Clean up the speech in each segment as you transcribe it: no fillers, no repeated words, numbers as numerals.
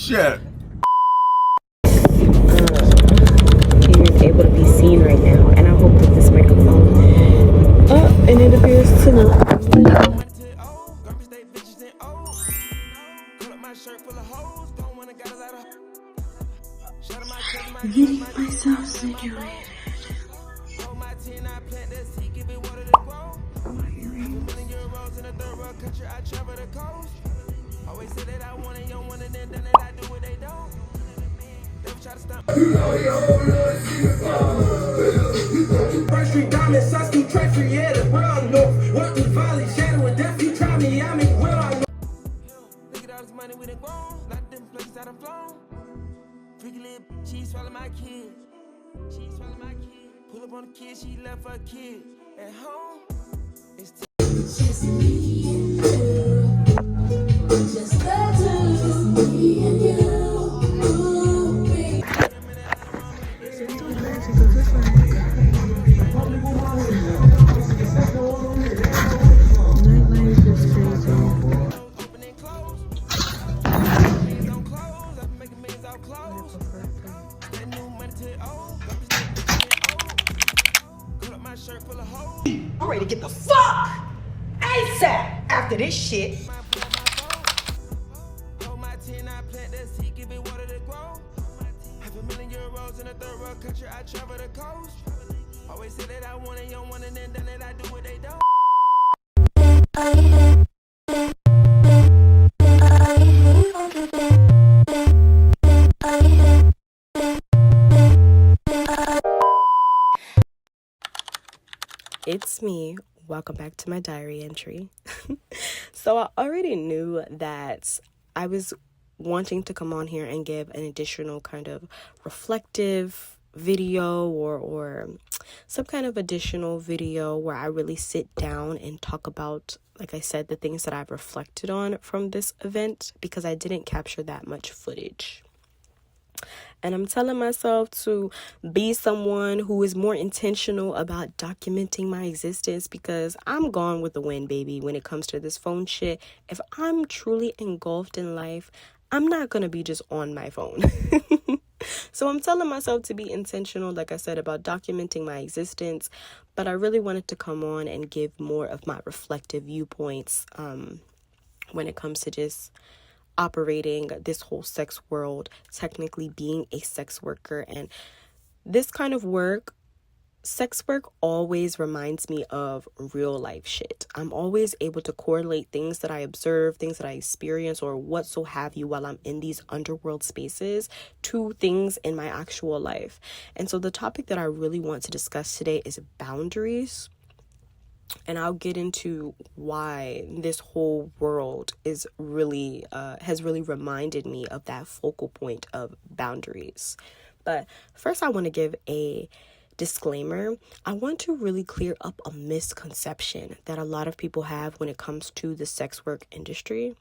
Shit. He is able to be seen right now, and I hope that this microphone and it appears to not. I'm getting myself situated. Street diamonds, I speak treachery, yeah, the world north. Work with volley, shadow and death. You try me, I make well, I know. Look at all this money we done grown, lot them places I done flown. Freaky little, she swallow my kid. She swallow my kid. Pull up on the kid, she left her kid at home. It's just me and you. Just the two. Just me and you. I'm ready to get the fuck ASAP after this shit. In a third world country, I travel the coast. Always say that I want it, you don't want it, and then I do what they don't. It's me. Welcome back to my diary entry. So I already knew that I was wanting to come on here and give an additional kind of reflective video or some kind of additional video where I really sit down and talk about, like I said, the things that I've reflected on from this event, because I didn't capture that much footage. And I'm telling myself to be someone who is more intentional about documenting my existence, because I'm gone with the wind, baby, when it comes to this phone shit. If I'm truly engulfed in life, I'm not going to be just on my phone. So I'm telling myself to be intentional, like I said, about documenting my existence. But I really wanted to come on and give more of my reflective viewpoints when it comes to just operating this whole sex world, technically being a sex worker. And this kind of work, sex work, always reminds me of real life shit. I'm always able to correlate things that I observe, things that I experience, or what so have you while I'm in these underworld spaces to things in my actual life. And so the topic that I really want to discuss today is boundaries. And I'll get into why this whole world is really has really reminded me of that focal point of boundaries. But first, I want to give a disclaimer. I want to really clear up a misconception that a lot of people have when it comes to the sex work industry.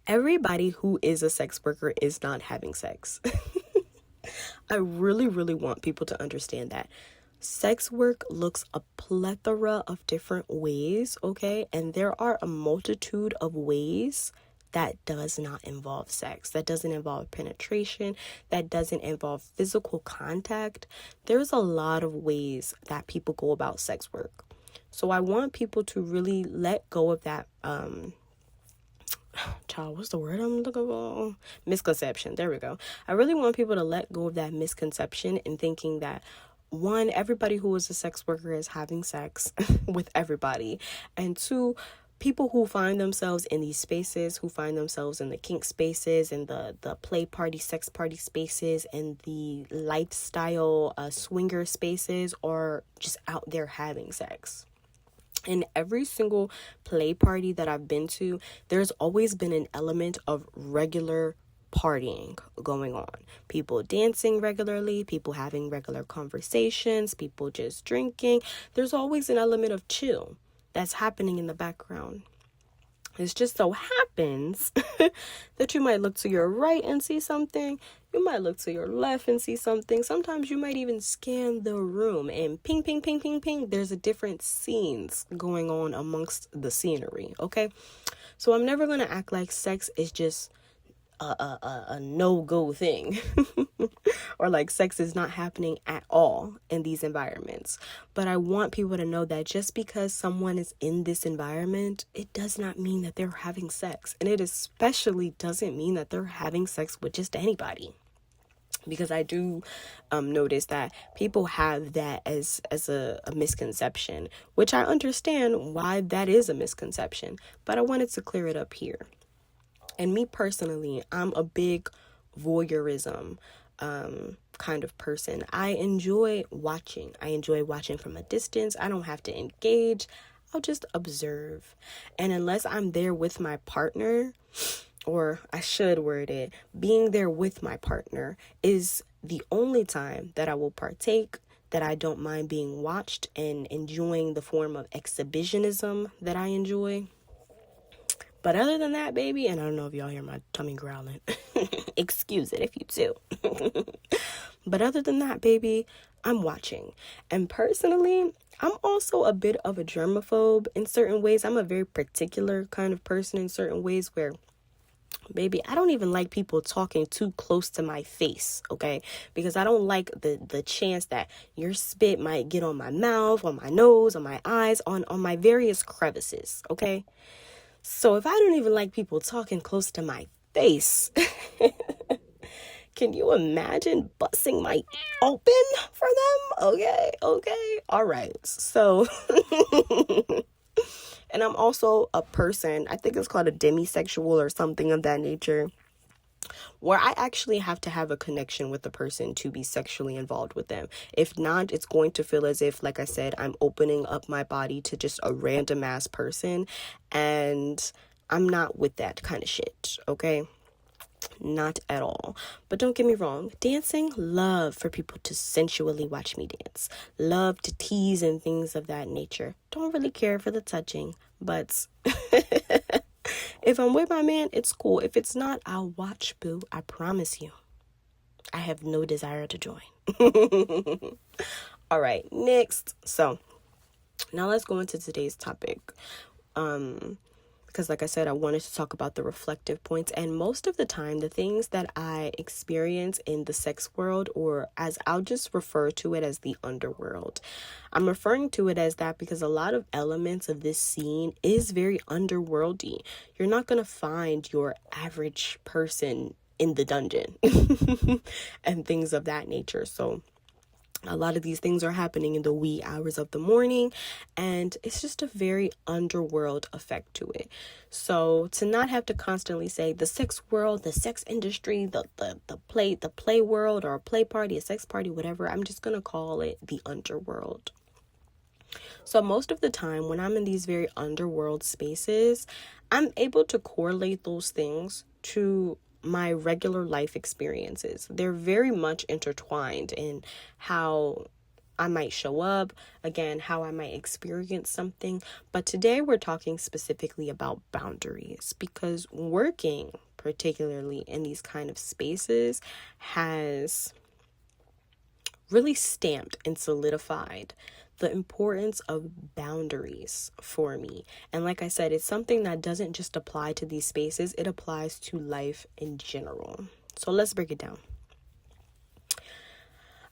Everybody who is a sex worker is not having sex. I really, really want people to understand that. Sex work looks a plethora of different ways, okay? And there are a multitude of ways that does not involve sex, that doesn't involve penetration, that doesn't involve physical contact. There's a lot of ways that people go about sex work. So I want people to really let go of that, what's the word I'm looking for? Misconception. There we go. I really want people to let go of that misconception and thinking that, one, everybody who is a sex worker is having sex with everybody. And two, people who find themselves in these spaces, who find themselves in the kink spaces and the play party, sex party spaces and the lifestyle swinger spaces, are just out there having sex. In every single play party that I've been to, there's always been an element of regular partying going on. People dancing regularly, people having regular conversations, people just drinking. There's always an element of chill that's happening in the background. It just so happens that you might look to your right and see something. You might look to your left and see something. Sometimes you might even scan the room and ping, ping, ping, ping, ping. There's a different scenes going on amongst the scenery, okay? So I'm never going to act like sex is just a no-go thing or like sex is not happening at all in these environments. But I want people to know that just because someone is in this environment, it does not mean that they're having sex, and it especially doesn't mean that they're having sex with just anybody. Because I do notice that people have that as a misconception, which I understand why that is a misconception, but I wanted to clear it up here. And me personally, I'm a big voyeurism kind of person. I enjoy watching. I enjoy watching from a distance. I don't have to engage. I'll just observe. And unless I'm there with my partner, or I should word it, being there with my partner is the only time that I will partake, that I don't mind being watched and enjoying the form of exhibitionism that I enjoy. But other than that, baby, and I don't know if y'all hear my tummy growling. Excuse it if you do. But other than that, baby, I'm watching. And personally, I'm also a bit of a germaphobe in certain ways. I'm a very particular kind of person in certain ways where, baby, I don't even like people talking too close to my face, okay? Because I don't like the chance that your spit might get on my mouth, on my nose, on my eyes, on my various crevices, okay? So if I don't even like people talking close to my face, can you imagine busting my open for them? Okay. All right. So, and I'm also a person, I think it's called a demisexual or something of that nature, where I actually have to have a connection with the person to be sexually involved with them. If not, it's going to feel as if, like I said, I'm opening up my body to just a random ass person, and I'm not with that kind of shit, okay? Not at all. But don't get me wrong, dancing, love for people to sensually watch me dance, love to tease and things of that nature. Don't really care for the touching, but if I'm with my man, it's cool. If it's not, I'll watch, boo. I promise you. I have no desire to join. All right, next. So now let's go into today's topic. Because like I said, I wanted to talk about the reflective points. And most of the time, the things that I experience in the sex world, or as I'll just refer to it as the underworld. I'm referring to it as that because a lot of elements of this scene is very underworldy. You're not going to find your average person in the dungeon and things of that nature. So a lot of these things are happening in the wee hours of the morning, and it's just a very underworld effect to it. So to not have to constantly say the sex world, the sex industry, the play world, or a play party, a sex party, whatever, I'm just going to call it the underworld. So most of the time when I'm in these very underworld spaces, I'm able to correlate those things to my regular life experiences. They're very much intertwined in how I might show up, again, how I might experience something. But today we're talking specifically about boundaries, because working particularly in these kind of spaces has really stamped and solidified the importance of boundaries for me. And like I said, it's something that doesn't just apply to these spaces, it applies to life in general. So let's break it down.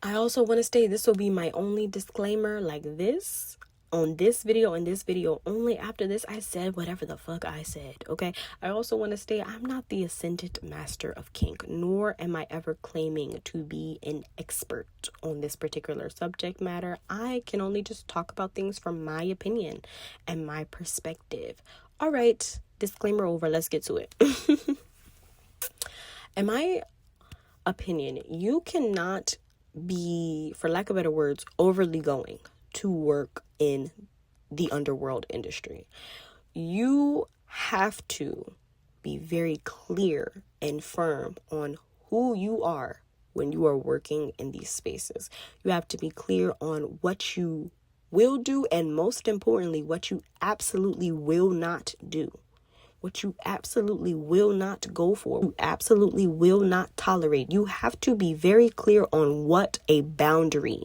I also want to state this will be my only disclaimer like this on this video and this video only. After this, I said whatever the fuck I said, okay? I also want to state I'm not the ascendant master of kink, nor am I ever claiming to be an expert on this particular subject matter. I can only just talk about things from my opinion and my perspective. All right, disclaimer over, let's get to it. In my opinion, you cannot be, for lack of better words, overly going to work in the underworld industry. You have to be very clear and firm on who you are when you are working in these spaces. You have to be clear on what you will do, and most importantly, what you absolutely will not do. What you absolutely will not go for, you absolutely will not tolerate. You have to be very clear on what a boundary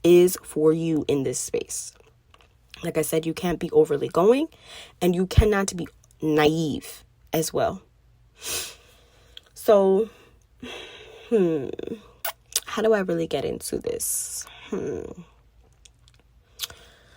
is for you in this space. Like I said, you can't be overly going, and you cannot be naive as well. So, how do I really get into this?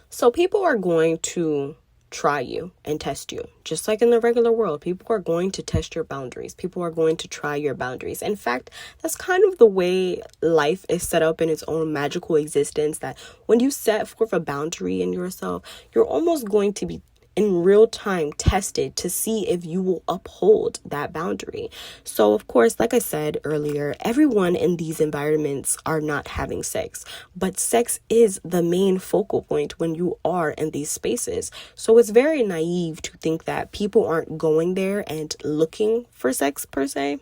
So people are going to try you and test you. Just like in the regular world, people are going to test your boundaries. People are going to try your boundaries. In fact, that's kind of the way life is set up in its own magical existence, that when you set forth a boundary in yourself, you're almost going to be in real time tested to see if you will uphold that boundary. So of course, like I said earlier, everyone in these environments are not having sex, but sex is the main focal point when you are in these spaces. So it's very naive to think that people aren't going there and looking for sex per se.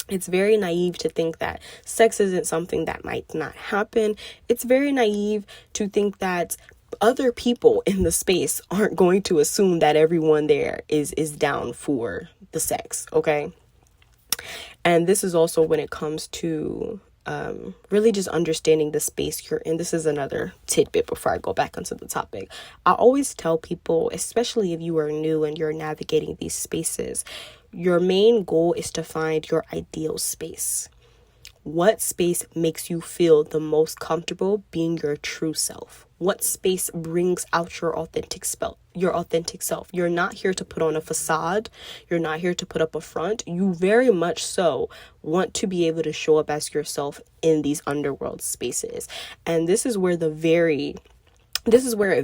It's very naive to think that sex isn't something that might not happen. It's very naive to think that other people in the space aren't going to assume that everyone there is down for the sex, okay? And this is also when it comes to really just understanding the space you're in. This is another tidbit before I go back onto the topic. I always tell people, especially if you are new and you're navigating these spaces, your main goal is to find your ideal space. What space makes you feel the most comfortable being your true self? What space brings out your authentic self? You're not here to put on a facade. You're not here to put up a front. You very much so want to be able to show up as yourself in these underworld spaces. And this is where it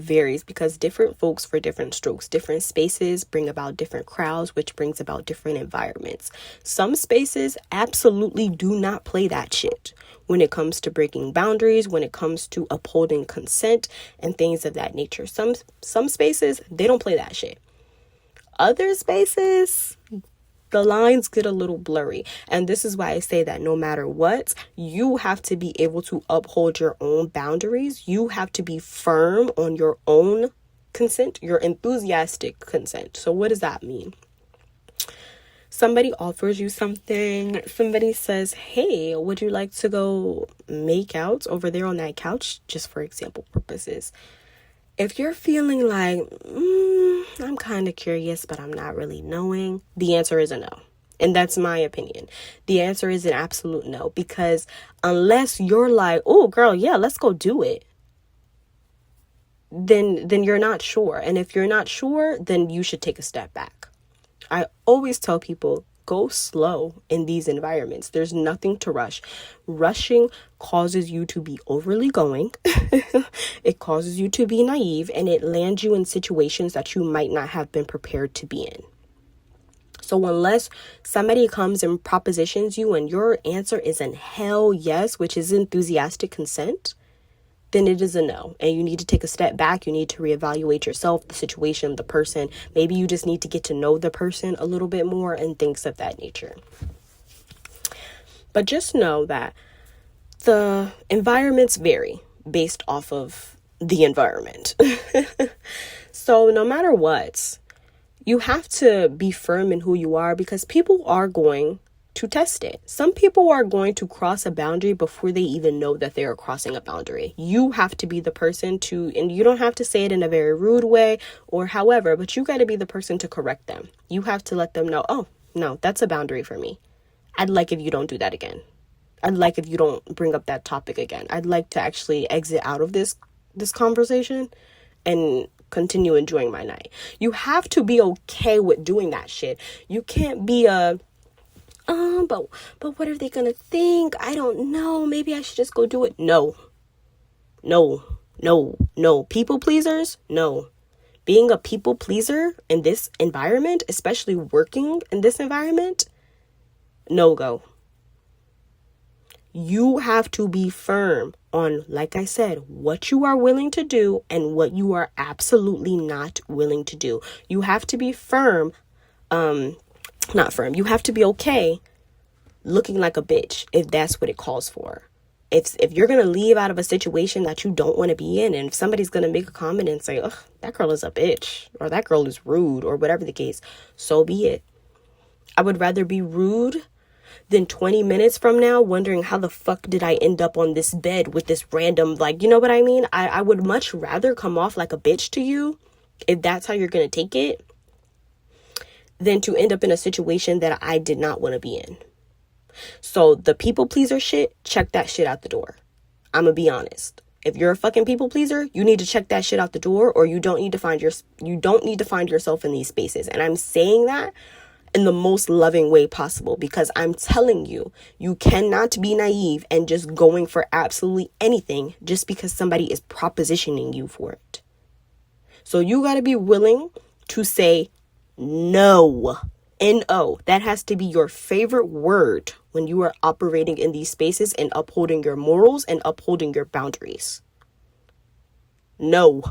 varies, because different folks for different strokes, different spaces bring about different crowds, which brings about different environments. Some spaces absolutely do not play that shit when it comes to breaking boundaries, when it comes to upholding consent and things of that nature. Some spaces, they don't play that shit. Other spaces, the lines get a little blurry. And this is why I say that no matter what, you have to be able to uphold your own boundaries. You have to be firm on your own consent, your enthusiastic consent. So what does that mean? Somebody offers you something. Somebody says, hey, would you like to go make out over there on that couch? Just for example purposes. If you're feeling like, I'm kind of curious, but I'm not really knowing, the answer is a no. And that's my opinion. The answer is an absolute no, because unless you're like, oh, girl, yeah, let's go do it, then you're not sure. And if you're not sure, then you should take a step back. I always tell people, go slow in these environments. There's nothing to rush. Rushing causes you to be overly going. It causes you to be naive, and it lands you in situations that you might not have been prepared to be in. So unless somebody comes and propositions you and your answer is an hell yes, which is enthusiastic consent, then it is a no. And you need to take a step back. You need to reevaluate yourself, the situation, the person. Maybe you just need to get to know the person a little bit more and things of that nature. But just know that the environments vary based off of the environment. So no matter what, you have to be firm in who you are, because people are going to test it. Some people are going to cross a boundary before they even know that they are crossing a boundary. You have to be the person to, and you don't have to say it in a very rude way or however, but you got to be the person to correct them. You have to let them know, oh, no, that's a boundary for me. I'd like if you don't do that again. I'd like if you don't bring up that topic again. I'd like to actually exit out of this conversation and continue enjoying my night. You have to be okay with doing that shit. You can't be but what are they gonna think? I don't know. Maybe I should just go do it. No. People pleasers? No. Being a people pleaser in this environment, especially working in this environment, no go. You have to be firm on, like I said, what you are willing to do and what you are absolutely not willing to do. You have to be firm, not firm. You have to be okay looking like a bitch if that's what it calls for. If you're going to leave out of a situation that you don't want to be in, and if somebody's going to make a comment and say, ugh, that girl is a bitch, or that girl is rude, or whatever the case, so be it. I would rather be rude than 20 minutes from now wondering how the fuck did I end up on this bed with this random, like, you know what I mean? I would much rather come off like a bitch to you, if that's how you're going to take it, than to end up in a situation that I did not want to be in. So the people pleaser shit, check that shit out the door. I'm gonna be honest. If you're a fucking people pleaser, you need to check that shit out the door, or you don't need to find yourself in these spaces. And I'm saying that in the most loving way possible, because I'm telling you, you cannot be naive and just going for absolutely anything just because somebody is propositioning you for it. So you got to be willing to say no. N-O. That has to be your favorite word when you are operating in these spaces and upholding your morals and upholding your boundaries. No.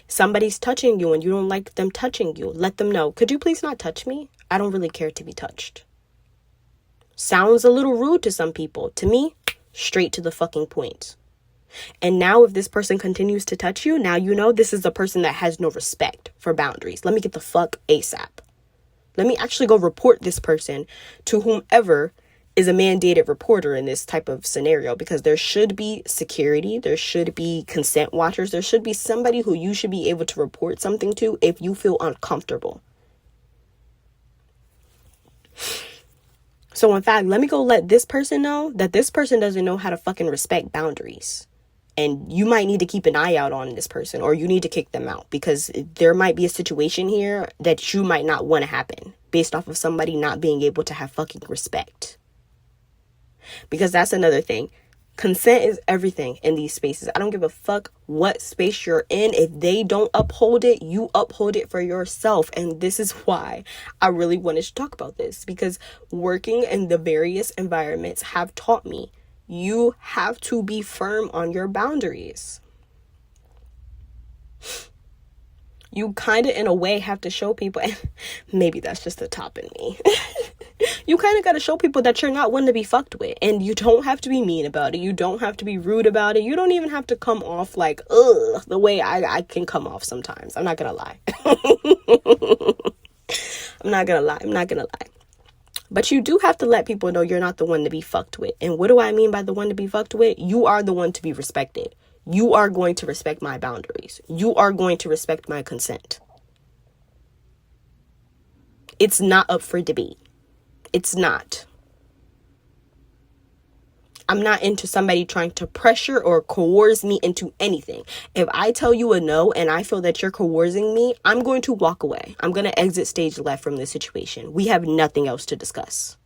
Somebody's touching you and you don't like them touching you. Let them know. Could you please not touch me? I don't really care to be touched. Sounds a little rude to some people. To me, straight to the fucking point. And now if this person continues to touch you, now you know this is a person that has no respect for boundaries. Let me get the fuck ASAP. Let me actually go report this person to whomever is a mandated reporter in this type of scenario, because there should be security, there should be consent watchers, there should be somebody who you should be able to report something to if you feel uncomfortable. So in fact, let me go let this person know that this person doesn't know how to fucking respect boundaries. And you might need to keep an eye out on this person, or you need to kick them out, because there might be a situation here that you might not want to happen based off of somebody not being able to have fucking respect. Because that's another thing. Consent is everything in these spaces. I don't give a fuck what space you're in. If they don't uphold it, you uphold it for yourself. And this is why I really wanted to talk about this, because working in the various environments have taught me you have to be firm on your boundaries. You kind of, in a way, have to show people, and maybe that's just the top in me. You kind of got to show people that you're not one to be fucked with. And you don't have to be mean about it. You don't have to be rude about it. You don't even have to come off like, ugh, the way I can come off sometimes. I'm not going to lie. I'm not going to lie. But you do have to let people know you're not the one to be fucked with. And what do I mean by the one to be fucked with? You are the one to be respected. You are going to respect my boundaries. You are going to respect my consent. It's not up for debate. It's not. I'm not into somebody trying to pressure or coerce me into anything. If I tell you a no and I feel that you're coercing me, I'm going to walk away. I'm going to exit stage left from this situation. We have nothing else to discuss.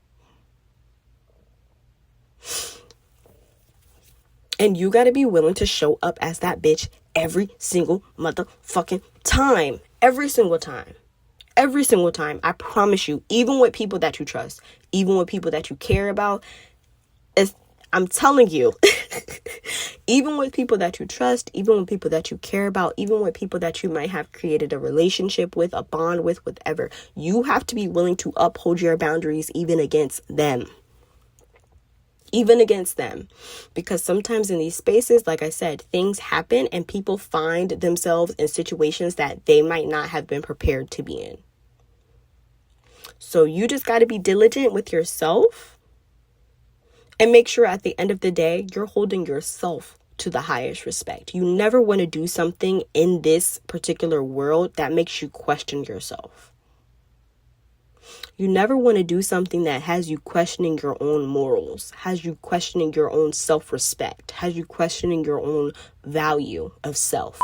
And you got to be willing to show up as that bitch every single motherfucking time. Every single time. Every single time. I promise you, even with people that you trust, even with people that you care about, I'm telling you, even with people that you trust, even with people that you care about, even with people that you might have created a relationship with, a bond with, whatever, you have to be willing to uphold your boundaries even against them. Even against them. Because sometimes in these spaces, like I said, things happen and people find themselves in situations that they might not have been prepared to be in. So you just got to be diligent with yourself. And make sure at the end of the day, you're holding yourself to the highest respect. You never want to do something in this particular world that makes you question yourself. You never want to do something that has you questioning your own morals, has you questioning your own self-respect, has you questioning your own value of self.